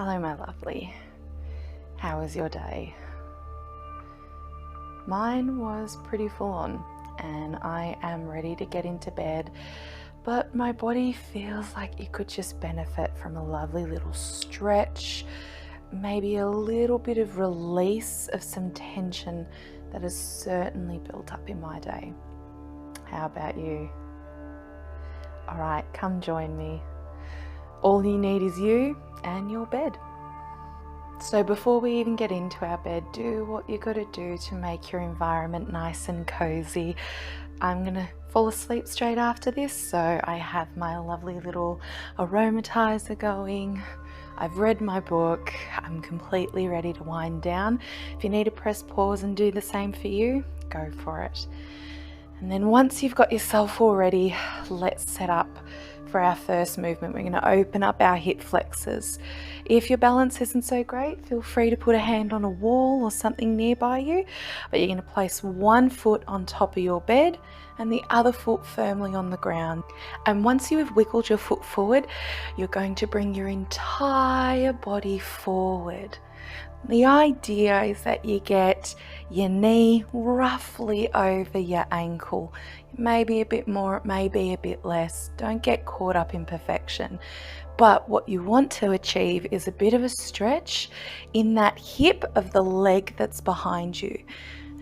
Hello, my lovely. How was your day? Mine was pretty full on, and I am ready to get into bed, but my body feels like it could just benefit from a lovely little stretch, maybe a little bit of release of some tension that has certainly built up in my day. How about you? All right, come join me. All you need is you and your bed. So before we even get into our bed, do what you gotta do to make your environment nice and cozy. I'm gonna fall asleep straight after this, so I have my lovely little aromatizer going. I've read my book. I'm completely ready to wind down. If you need to press pause and do the same for you, go for it. And then once you've got yourself all ready, let's set up for our first movement. We're going to open up our hip flexors. If your balance isn't so great, feel free to put a hand on a wall or something nearby you, but you're going to place one foot on top of your bed and the other foot firmly on the ground. And once you have wiggled your foot forward, you're going to bring your entire body forward. The idea is that you get your knee roughly over your ankle. It may be a bit more, it may be a bit less. Don't get caught up in perfection. But what you want to achieve is a bit of a stretch in that hip of the leg that's behind you.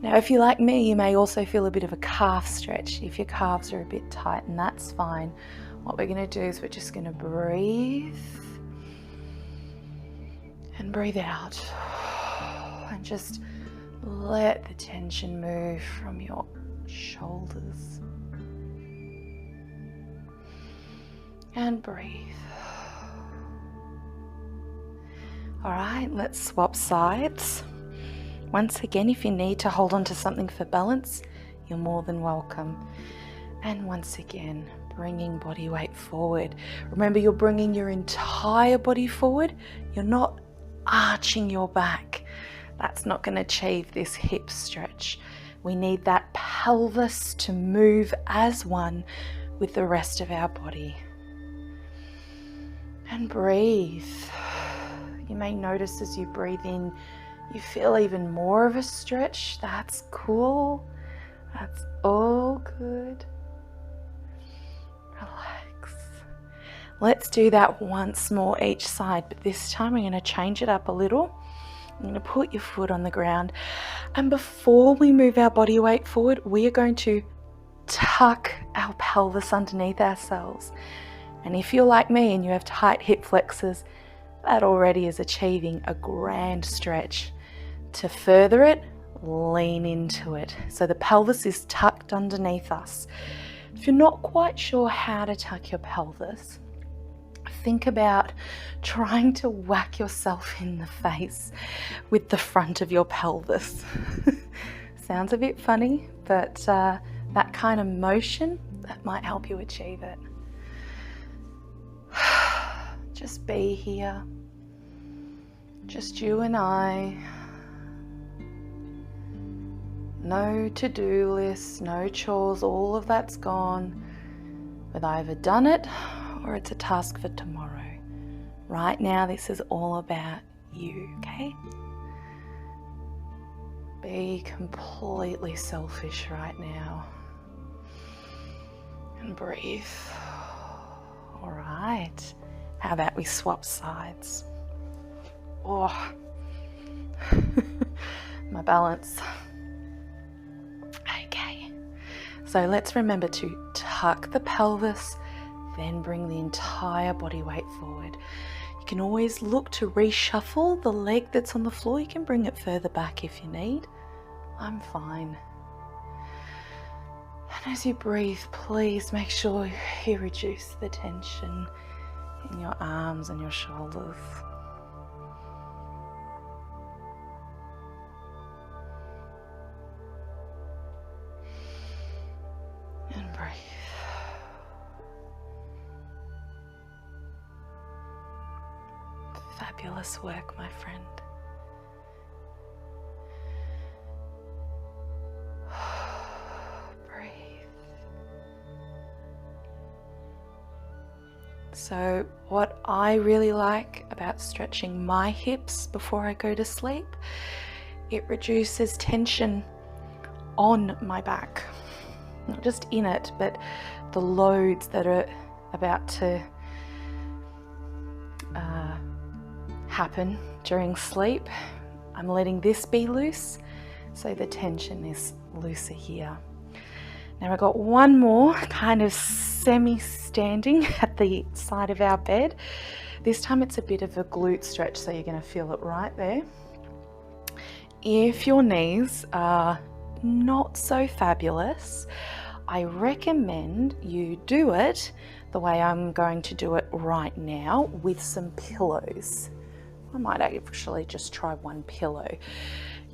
Now, if you're like me, you may also feel a bit of a calf stretch if your calves are a bit tight, and that's fine. What we're going to do is we're just going to breathe and breathe out, and just let the tension move from your shoulders, and breathe. All right, let's swap sides. Once again, if you need to hold on to something for balance, you're more than welcome. And once again, bringing body weight forward. Remember, you're bringing your entire body forward. You're not arching your back. That's not going to achieve this hip stretch. We need that pelvis to move as one with the rest of our body. And breathe. You may notice as you breathe in, you feel even more of a stretch. That's cool. That's all good. Relax. Let's do that once more each side, but this time we're going to change it up a little. I'm going to put your foot on the ground, and before we move our body weight forward, we are going to tuck our pelvis underneath ourselves. And if you're like me and you have tight hip flexors, that already is achieving a grand stretch. To further it, lean into it. So the pelvis is tucked underneath us. If you're not quite sure how to tuck your pelvis, think about trying to whack yourself in the face with the front of your pelvis. Sounds a bit funny, but that kind of motion, that might help you achieve it. Just be here. Just you and I. No to-do lists, no chores, all of that's gone. We've either done it or it's a task for tomorrow. Right now, this is all about you, okay? Be completely selfish right now. And breathe. All right. How about we swap sides? Oh, my balance. Okay. So let's remember to tuck the pelvis, then bring the entire body weight forward. You can always look to reshuffle the leg that's on the floor. You can bring it further back if you need. I'm fine. And as you breathe, please make sure you reduce the tension in your arms and your shoulders. And breathe. Fabulous work, my friend. Breathe. So what I really like about stretching my hips before I go to sleep, it reduces tension on my back, not just in it, but the loads that are about to happen during sleep. I'm letting this be loose, so the tension is looser here. Now I've got one more kind of semi-standing at the side of our bed. This time it's a bit of a glute stretch, so you're going to feel it right there. If your knees are not so fabulous, I recommend you do it the way I'm going to do it right now, with some pillows. I might actually just try one pillow.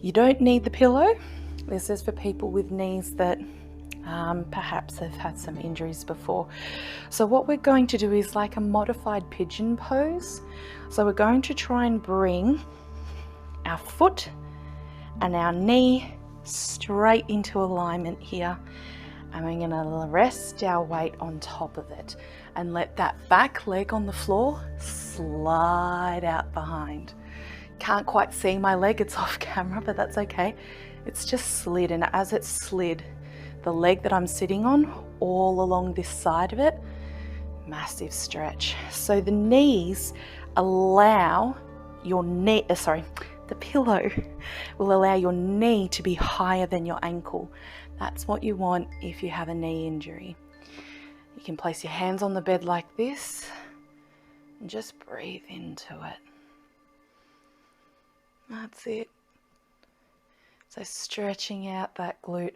You don't need the pillow. This is for people with knees that perhaps have had some injuries before. So what we're going to do is like a modified pigeon pose. So we're going to try and bring our foot and our knee straight into alignment here, and we're going to rest our weight on top of it and let that back leg on the floor slide out behind. Can't quite see my leg, it's off camera, but that's okay. It's just slid, and as it slid, the leg that I'm sitting on, all along this side of it, massive stretch. So the knees allow your knee, the pillow will allow your knee to be higher than your ankle. That's what you want if you have a knee injury. You can place your hands on the bed like this and just breathe into it. That's it. So stretching out that glute.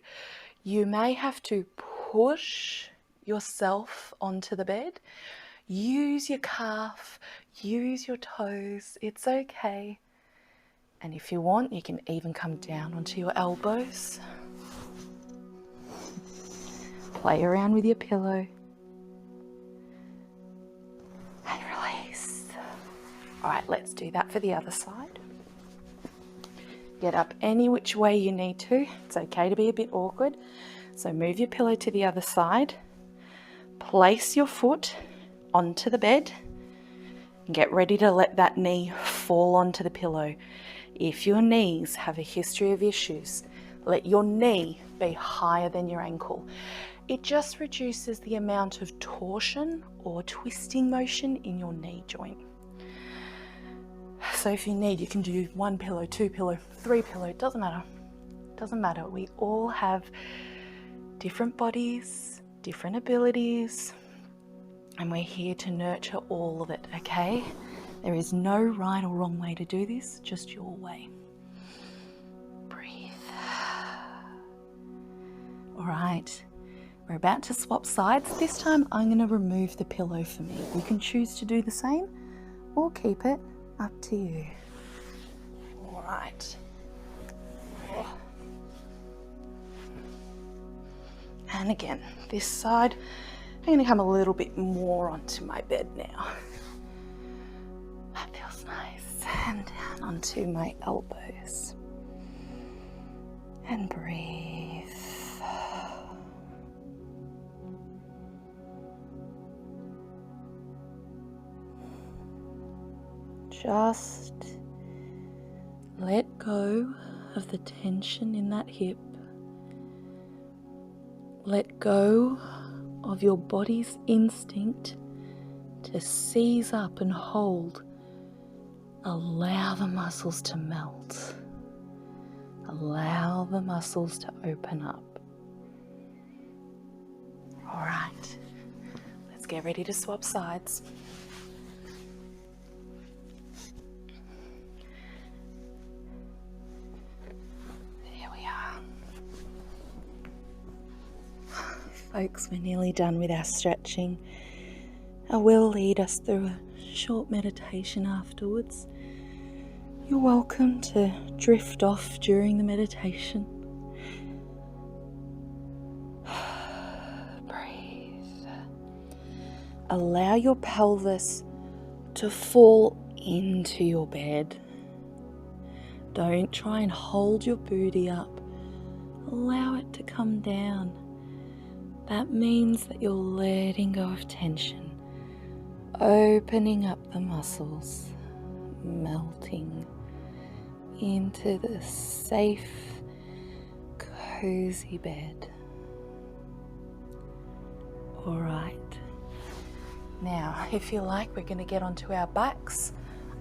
You may have to push yourself onto the bed. Use your calf, use your toes, it's okay. And if you want, you can even come down onto your elbows. Play around with your pillow. And release. All right, let's do that for the other side. Get up any which way you need to. It's okay to be a bit awkward. So move your pillow to the other side. Place your foot onto the bed and get ready to let that knee fall onto the pillow. If your knees have a history of issues, let your knee be higher than your ankle. It just reduces the amount of torsion or twisting motion in your knee joint. So if you need, you can do 1 pillow, 2 pillow, 3 pillow, doesn't matter. Doesn't matter. We all have different bodies, different abilities, and we're here to nurture all of it, okay? There is no right or wrong way to do this, just your way. Breathe. All right. We're about to swap sides. This time I'm going to remove the pillow for me. You can choose to do the same or keep it, up to you. All right. And again, this side, I'm going to come a little bit more onto my bed now. That feels nice. And down onto my elbows. And breathe. Just let go of the tension in that hip. Let go of your body's instinct to seize up and hold. Allow the muscles to melt. Allow the muscles to open up. All right, let's get ready to swap sides. Folks, we're nearly done with our stretching. I will lead us through a short meditation afterwards. You're welcome to drift off during the meditation. Breathe. Allow your pelvis to fall into your bed. Don't try and hold your booty up. Allow it to come down. That means that you're letting go of tension, opening up the muscles, melting into the safe, cozy bed. All right. Now, if you like, we're going to get onto our backs.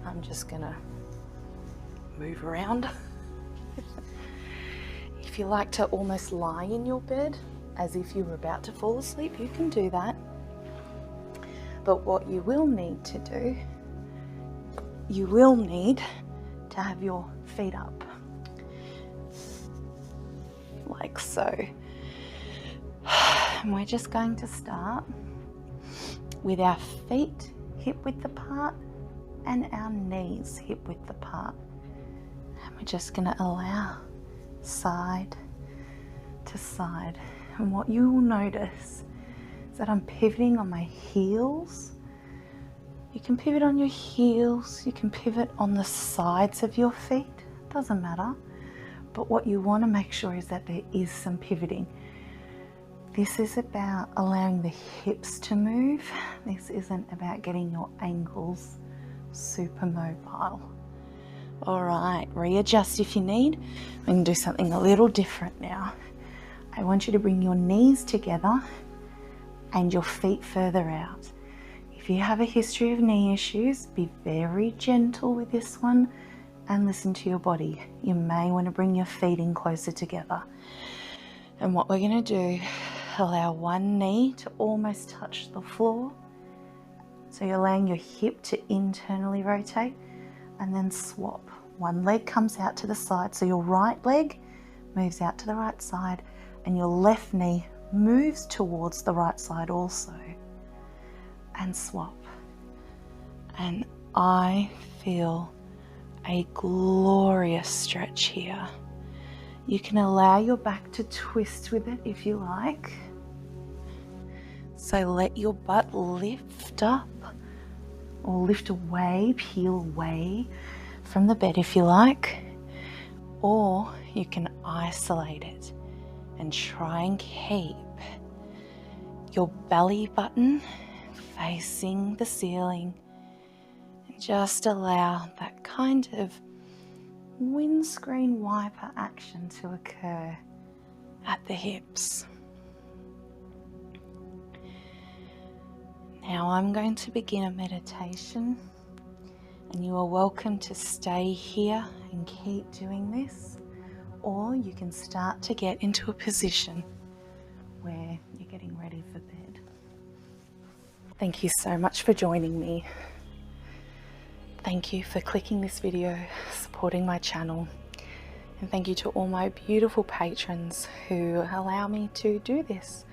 I'm just going to move around. If you like to almost lie in your bed as if you were about to fall asleep, you can do that. But what you will need to do, you will need to have your feet up, like so. And we're just going to start with our feet hip width apart and our knees hip width apart. And we're just going to allow side to side. And what you will notice is that I'm pivoting on my heels. You can pivot on your heels, you can pivot on the sides of your feet, doesn't matter. But what you want to make sure is that there is some pivoting. This is about allowing the hips to move. This isn't about getting your ankles super mobile. All right, readjust if you need. We can do something a little different now. I want you to bring your knees together and your feet further out. If you have a history of knee issues, be very gentle with this one and listen to your body. You may want to bring your feet in closer together. And what we're going to do, allow one knee to almost touch the floor. So you're allowing your hip to internally rotate and then swap. One leg comes out to the side, so your right leg moves out to the right side and your left knee moves towards the right side also. And swap. And I feel a glorious stretch here. You can allow your back to twist with it if you like. So let your butt lift up or lift away, peel away from the bed if you like. Or you can isolate it and try and keep your belly button facing the ceiling, and just allow that kind of windscreen wiper action to occur at the hips. Now I'm going to begin a meditation, and you are welcome to stay here and keep doing this, or you can start to get into a position where you're getting ready for bed. Thank you so much for joining me. Thank you for clicking this video, supporting my channel, and thank you to all my beautiful patrons who allow me to do this.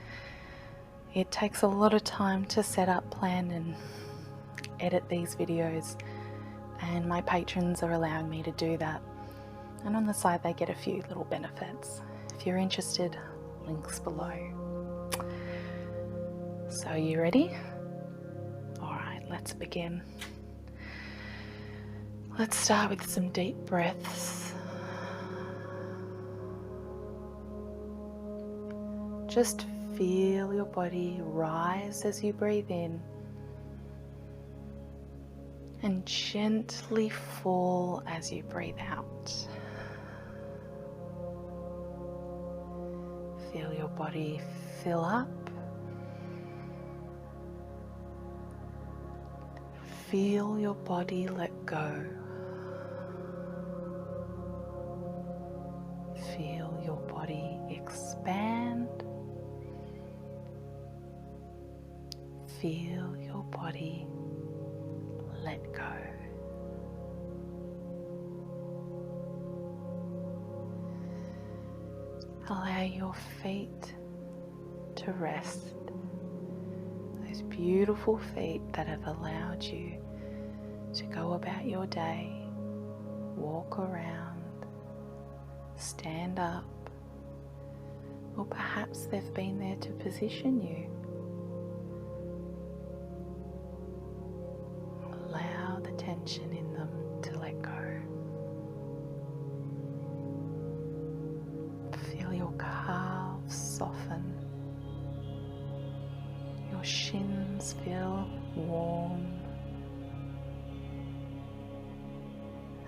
It takes a lot of time to set up, plan and edit these videos, and my patrons are allowing me to do that. And on the side they get a few little benefits. If you're interested, links below. So are you ready? Alright, let's begin. Let's start with some deep breaths. Just feel your body rise as you breathe in and gently fall as you breathe out. Feel your body fill up. Feel your body let go. Feel your body expand. Feel your body let go. Allow your feet to rest. Those beautiful feet that have allowed you to go about your day, walk around, stand up, or perhaps they've been there to position you. Allow the tension in them to let go. Feel your calves soften, your shins arms feel warm,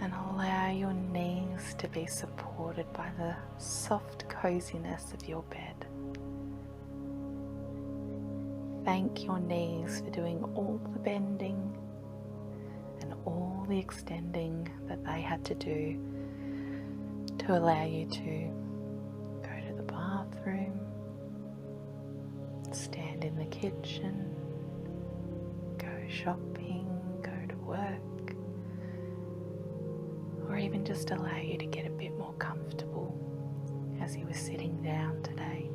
and allow your knees to be supported by the soft coziness of your bed. Thank your knees for doing all the bending and all the extending that they had to do to allow you to go to the bathroom, stand in the kitchen, go shopping, go to work, or even just allow you to get a bit more comfortable as you were sitting down today.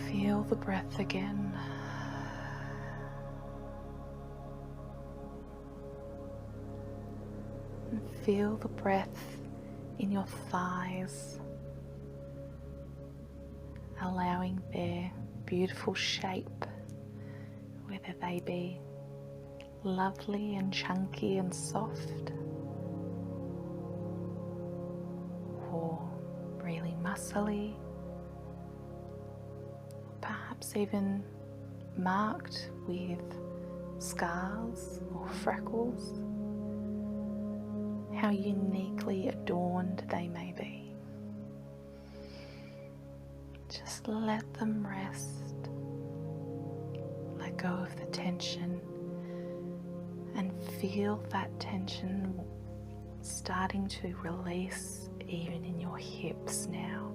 Feel the breath again. And feel the breath in your thighs, allowing their beautiful shape, whether they be lovely and chunky and soft, or really muscly, perhaps even marked with scars or freckles, how uniquely adorned they may be. Just let them rest. Let go of the tension and feel that tension starting to release even in your hips now.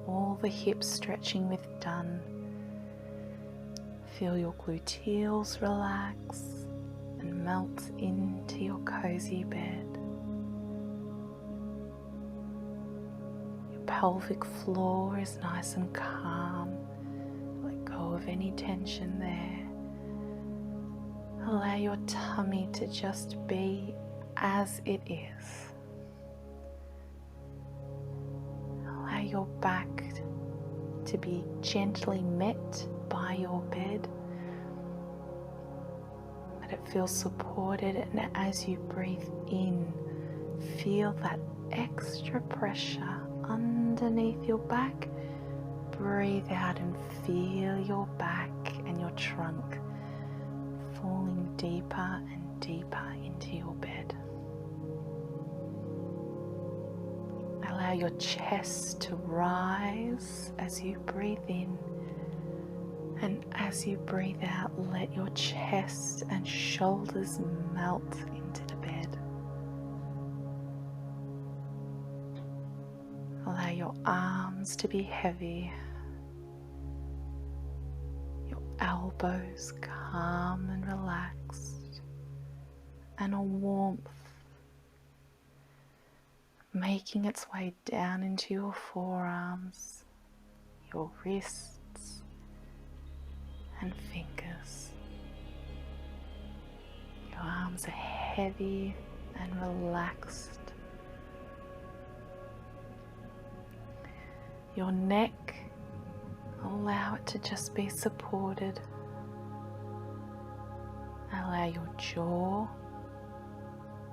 All the hips stretching with done. Feel your gluteals relax and melt into your cozy bed. Your pelvic floor is nice and calm. Let go of any tension there. Allow your tummy to just be as it is. Allow your back to be gently met by your bed. Let it feel supported, and as you breathe in, feel that extra pressure underneath your back. Breathe out and feel your back and your trunk falling deeper and deeper into your bed. Allow your chest to rise as you breathe in, and as you breathe out, let your chest and shoulders melt into the bed. Allow your arms to be heavy, your elbows calm and relaxed, and a warmth making its way down into your forearms, your wrists and fingers. Your arms are heavy and relaxed. Your neck, allow it to just be supported. Allow your jaw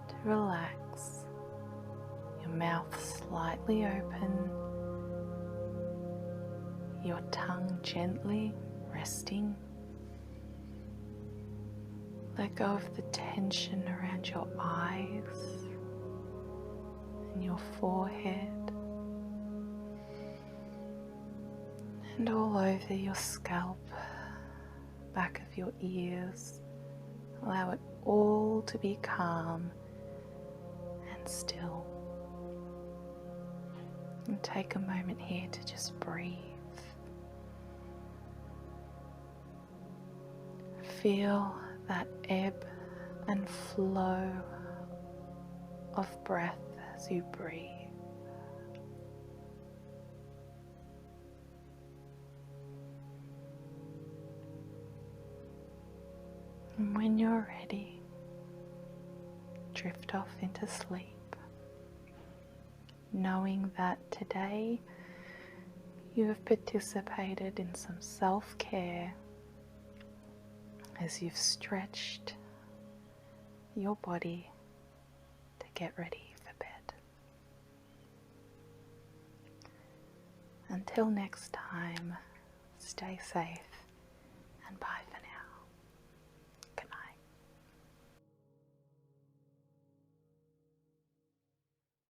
to relax. Your mouth slightly open. Your tongue gently resting. Let go of the tension around your eyes and your forehead and all over your scalp, back of your ears. Allow it all to be calm and still. And take a moment here to just breathe. Feel that ebb and flow of breath as you breathe. And when you're ready, drift off into sleep, knowing that today you have participated in some self-care as you've stretched your body to get ready for bed. Until next time, stay safe.